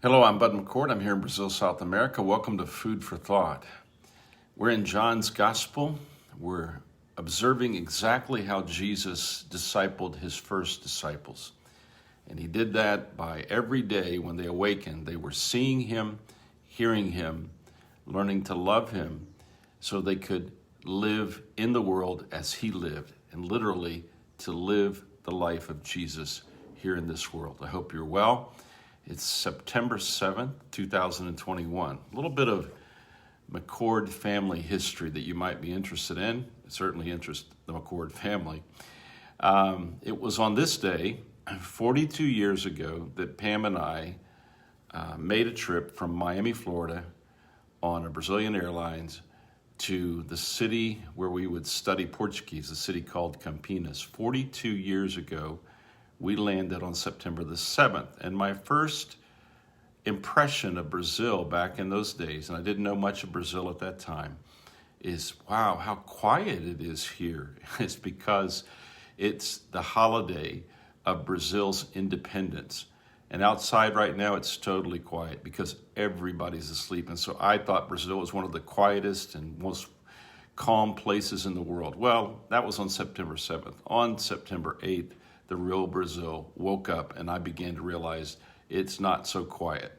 Hello, I'm Bud McCord. I'm here in Brazil, South America. Welcome to Food for Thought. We're in John's Gospel. We're observing exactly how Jesus discipled his first disciples. And he did that by every day when they awakened, they were seeing him, hearing him, learning to love him so they could live in the world as he lived, and literally to live the life of Jesus here in this world. I hope you're well. It's September 7th, 2021. A little bit of McCord family history that you might be interested in. It certainly interests the McCord family. It was on this day, 42 years ago, that Pam and I made a trip from Miami, Florida, on a Brazilian Airlines to the city where we would study Portuguese, a city called Campinas. 42 years ago, we landed on September the 7th. And my first impression of Brazil back in those days, and I didn't know much of Brazil at that time, is wow, how quiet it is here. It's because it's the holiday of Brazil's independence. And outside right now, it's totally quiet because everybody's asleep. And so I thought Brazil was one of the quietest and most calm places in the world. Well, that was on September 7th. On September 8th, the real Brazil woke up, and I began to realize it's not so quiet.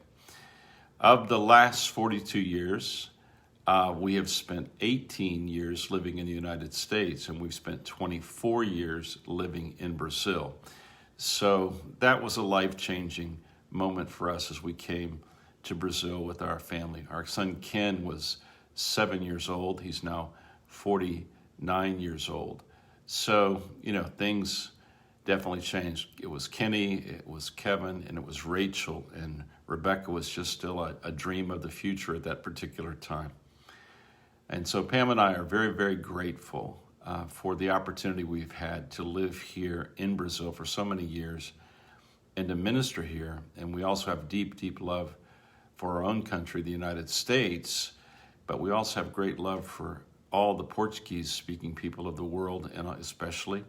Of the last 42 years, we have spent 18 years living in the United States, and we've spent 24 years living in Brazil. So that was a life-changing moment for us as we came to Brazil with our family. Our son Ken was 7 years old. He's now 49 years old. So, things definitely changed. It was Kenny, it was Kevin, and it was Rachel, and Rebecca was just still a dream of the future at that particular time. And so Pam and I are very, very grateful for the opportunity we've had to live here in Brazil for so many years and to minister here. And we also have deep, deep love for our own country, the United States, but we also have great love for all the Portuguese-speaking people of the world, and especially,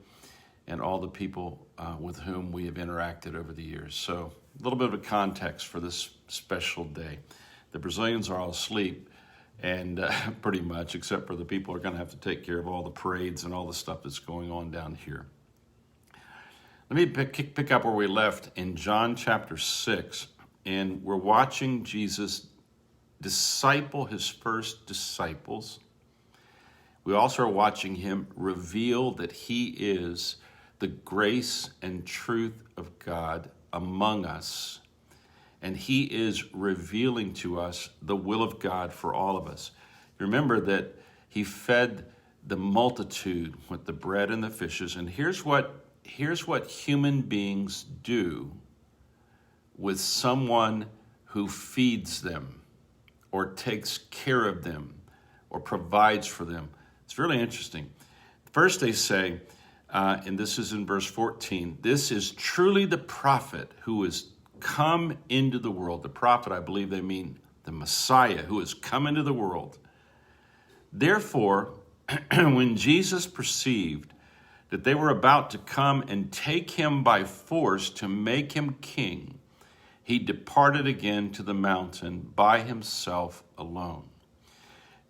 and all the people with whom we have interacted over the years. So a little bit of a context for this special day. The Brazilians are all asleep, and pretty much, except for the people who are going to have to take care of all the parades and all the stuff that's going on down here. Let me pick up where we left in John chapter 6, and we're watching Jesus disciple his first disciples. We also are watching him reveal that he is the grace and truth of God among us. And he is revealing to us the will of God for all of us. Remember that he fed the multitude with the bread and the fishes. And here's what human beings do with someone who feeds them or takes care of them or provides for them. It's really interesting. First they say, and this is in verse 14, this is truly the prophet who is come into the world. The prophet, I believe they mean the Messiah who has come into the world. Therefore, when Jesus perceived that they were about to come and take him by force to make him king, he departed again to the mountain by himself alone.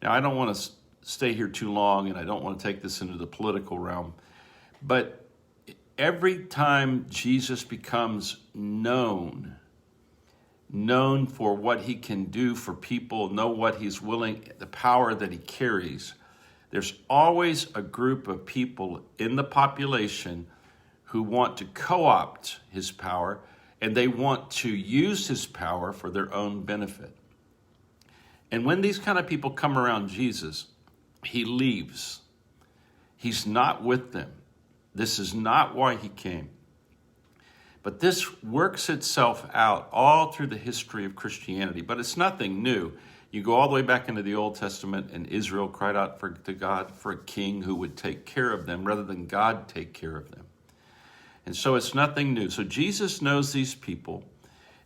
Now, I don't want to stay here too long, and I don't want to take this into the political realm, but every time Jesus becomes known for what he can do for people, know what he's willing, the power that he carries, there's always a group of people in the population who want to co-opt his power, and they want to use his power for their own benefit. And when these kind of people come around Jesus, he leaves. He's not with them. This is not why he came. But this works itself out all through the history of Christianity. But it's nothing new. You go all the way back into the Old Testament, and Israel cried out to God for a king who would take care of them rather than God take care of them. And so it's nothing new. So Jesus knows these people,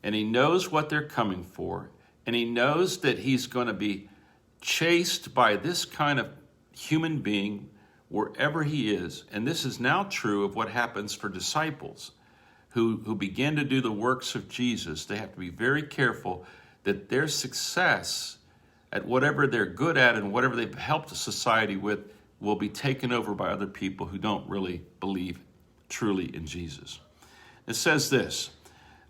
and he knows what they're coming for, and he knows that he's going to be chased by this kind of human being wherever he is. And this is now true of what happens for disciples who begin to do the works of Jesus, they have to be very careful that their success at whatever they're good at and whatever they've helped society with will be taken over by other people who don't really believe truly in Jesus. It says this,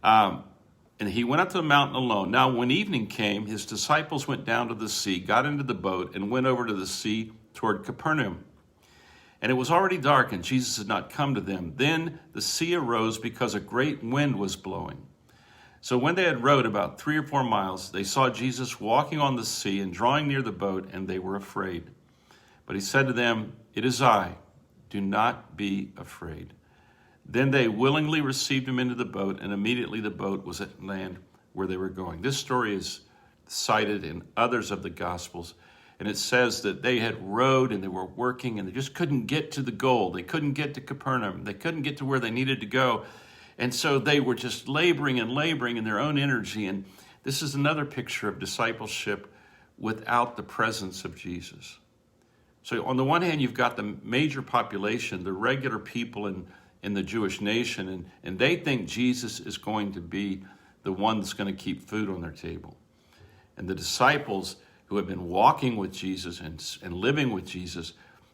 and he went up to the mountain alone. Now, when evening came, his disciples went down to the sea, got into the boat, and went over to the sea toward Capernaum. And it was already dark, and Jesus had not come to them. Then the sea arose because a great wind was blowing. So when they had rowed about 3 or 4 miles, they saw Jesus walking on the sea and drawing near the boat, and they were afraid. But he said to them, "It is I. Do not be afraid." Then they willingly received him into the boat, and immediately the boat was at land where they were going. This story is cited in others of the Gospels. And it says that they had rowed and they were working and they just couldn't get to the goal. They couldn't get to Capernaum. They couldn't get to where they needed to go. And so they were just laboring in their own energy. And this is another picture of discipleship without the presence of Jesus. So on the one hand, you've got the major population, the regular people in the Jewish nation, and they think Jesus is going to be the one that's going to keep food on their table. And the disciples who have been walking with Jesus and living with Jesus,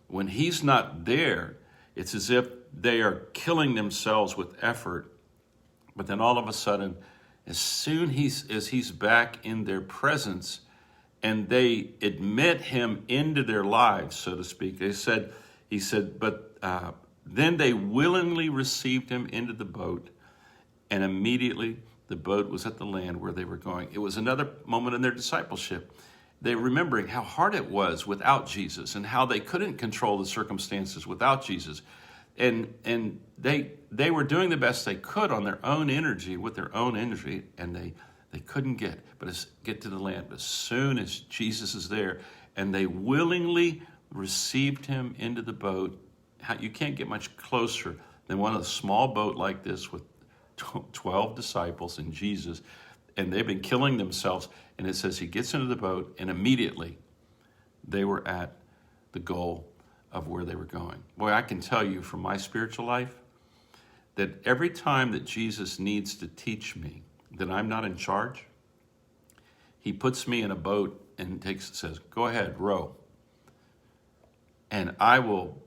when he's not there, it's as if they are killing themselves with effort. But then all of a sudden, as soon as he's back in their presence and they admit him into their lives, so to speak, he said, but then they willingly received him into the boat, and immediately the boat was at the land where they were going. It was another moment in their discipleship. They were remembering how hard it was without Jesus and how they couldn't control the circumstances without Jesus. And they were doing the best they could on their own energy, with their own energy, and they couldn't get to the land. But as soon as Jesus is there, and they willingly received him into the boat, you can't get much closer than one of a small boat like this with 12 disciples and Jesus, and they've been killing themselves. And it says he gets into the boat, and immediately they were at the goal of where they were going. Boy, I can tell you from my spiritual life that every time that Jesus needs to teach me that I'm not in charge, he puts me in a boat and says, "Go ahead, row." And I will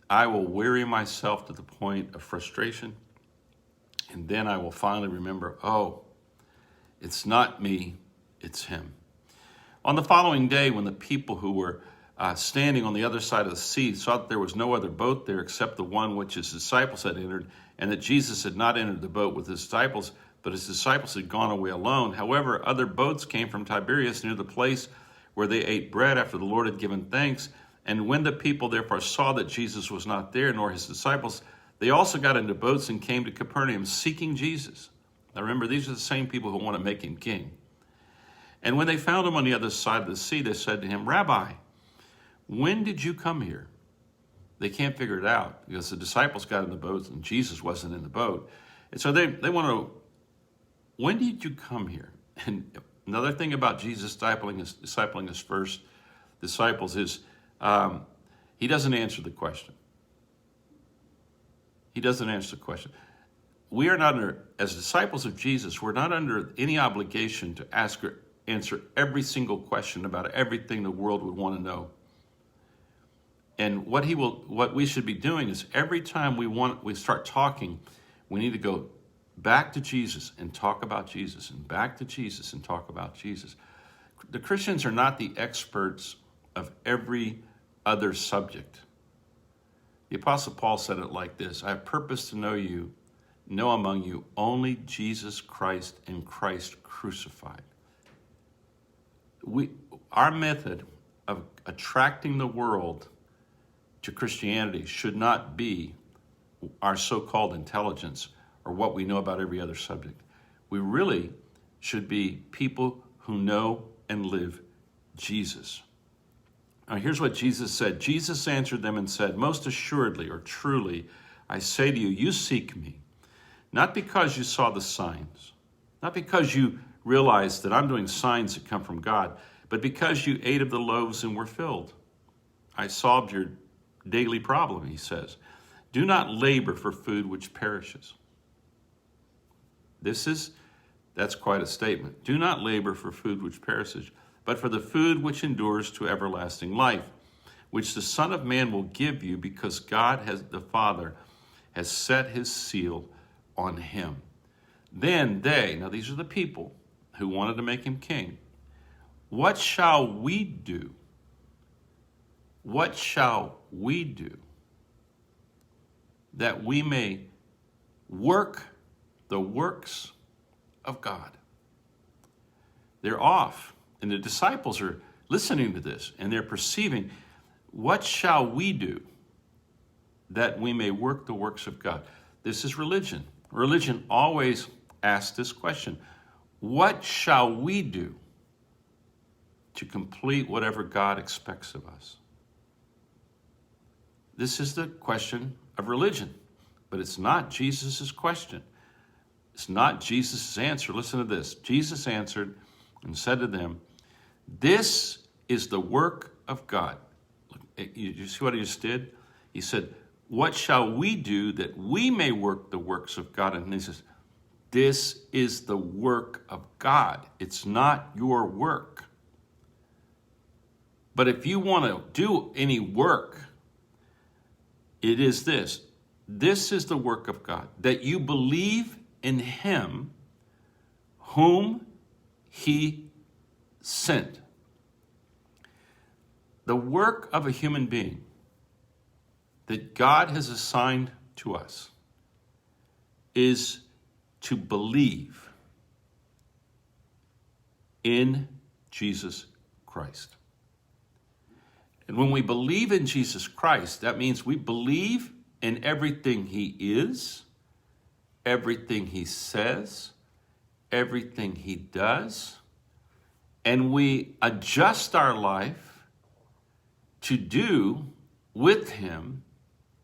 weary myself to the point of frustration, and then I will finally remember, oh, it's not me, it's him. On the following day, when the people who were standing on the other side of the sea saw that there was no other boat there except the one which his disciples had entered, and that Jesus had not entered the boat with his disciples, but his disciples had gone away alone. However, other boats came from Tiberias near the place where they ate bread after the Lord had given thanks. And when the people therefore saw that Jesus was not there, nor his disciples, they also got into boats and came to Capernaum seeking Jesus. Now remember, these are the same people who want to make him king. And when they found him on the other side of the sea, they said to him, "Rabbi, when did you come here?" They can't figure it out because the disciples got in the boat and Jesus wasn't in the boat. And so they want to know, when did you come here? And another thing about Jesus discipling his first disciples is he doesn't answer the question. He doesn't answer the question. We are not as disciples of Jesus, we're not under any obligation to ask or answer every single question about everything the world would want to know. And what we should be doing is every time we start talking, we need to go back to Jesus and talk about Jesus, and back to Jesus and talk about Jesus. The Christians are not the experts of every other subject. The Apostle Paul said it like this: "I have purpose to know among you only Jesus Christ and Christ crucified." Our method of attracting the world to Christianity should not be our so-called intelligence or what we know about every other subject. We really should be people who know and live Jesus. Now here's what Jesus said. Jesus answered them and said, "Most assuredly or truly, I say to you, you seek me, not because you saw the signs, not because you realized that I'm doing signs that come from God, but because you ate of the loaves and were filled. I solved your daily problem," he says. "Do not labor for food which perishes, That's quite a statement. Do not labor for food which perishes, but for the food which endures to everlasting life, which the Son of Man will give you, because the Father has set his seal on him. Then now these are the people who wanted to make him king. What shall we do? What shall we do that we may work the works of God? They're off, and the disciples are listening to this, and they're perceiving, what shall we do that we may work the works of God? This is religion. Religion always asks this question: what shall we do to complete whatever God expects of us? This is the question of religion, but it's not Jesus' question. It's not Jesus' answer. Listen to this. Jesus answered and said to them, this is the work of God. You see what he just did? He said, what shall we do that we may work the works of God? And he says, this is the work of God. It's not your work. But if you want to do any work, it is this. This is the work of God, that you believe in him whom he sent. The work of a human being that God has assigned to us is to believe in Jesus Christ. And when we believe in Jesus Christ, that means we believe in everything he is, everything he says, everything he does, and we adjust our life to do with him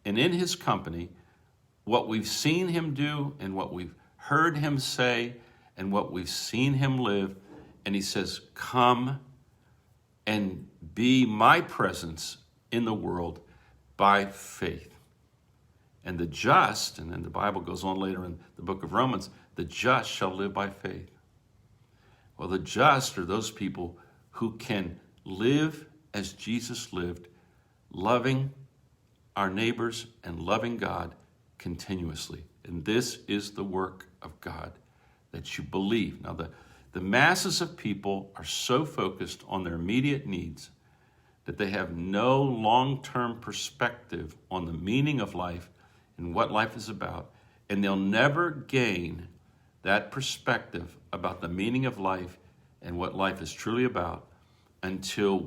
and in his company what we've seen him do and what we've heard him say and what we've seen him live. And he says, come and be my presence in the world by faith. And the just, and then the Bible goes on later in the book of Romans, the just shall live by faith. Well, the just are those people who can live as Jesus lived, loving our neighbors and loving God continuously. And this is the work of God, that you believe. Now, the masses of people are so focused on their immediate needs that they have no long-term perspective on the meaning of life and what life is about, and they'll never gain that perspective about the meaning of life and what life is truly about until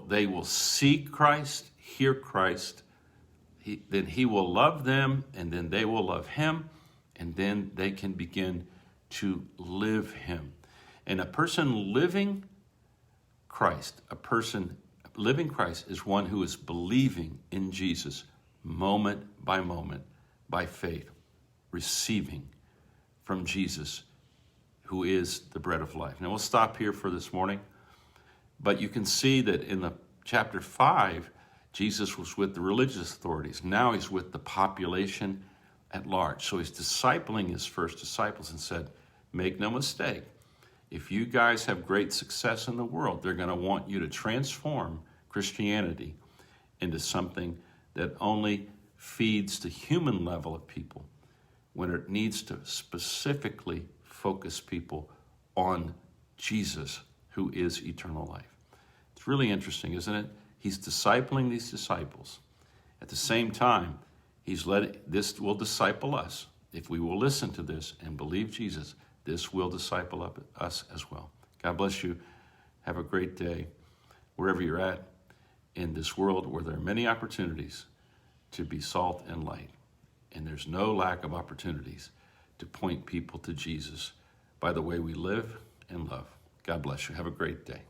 they will see Christ, hear Christ. Then he will love them, and then they will love him, and then they can begin to live him. And a person living Christ is one who is believing in Jesus moment by moment by faith, receiving from Jesus, who is the bread of life. Now we'll stop here for this morning, but you can see that in the chapter 5, Jesus was with the religious authorities. Now he's with the population at large. So he's discipling his first disciples and said, make no mistake, if you guys have great success in the world, they're going to want you to transform Christianity into something that only feeds the human level of people, when it needs to specifically focus people on Jesus, who is eternal life. It's really interesting, isn't it? He's discipling these disciples. At the same time, this will disciple us. If we will listen to this and believe Jesus, this will disciple us as well. God bless you. Have a great day wherever you're at in this world where there are many opportunities to be salt and light. And there's no lack of opportunities to point people to Jesus by the way we live and love. God bless you. Have a great day.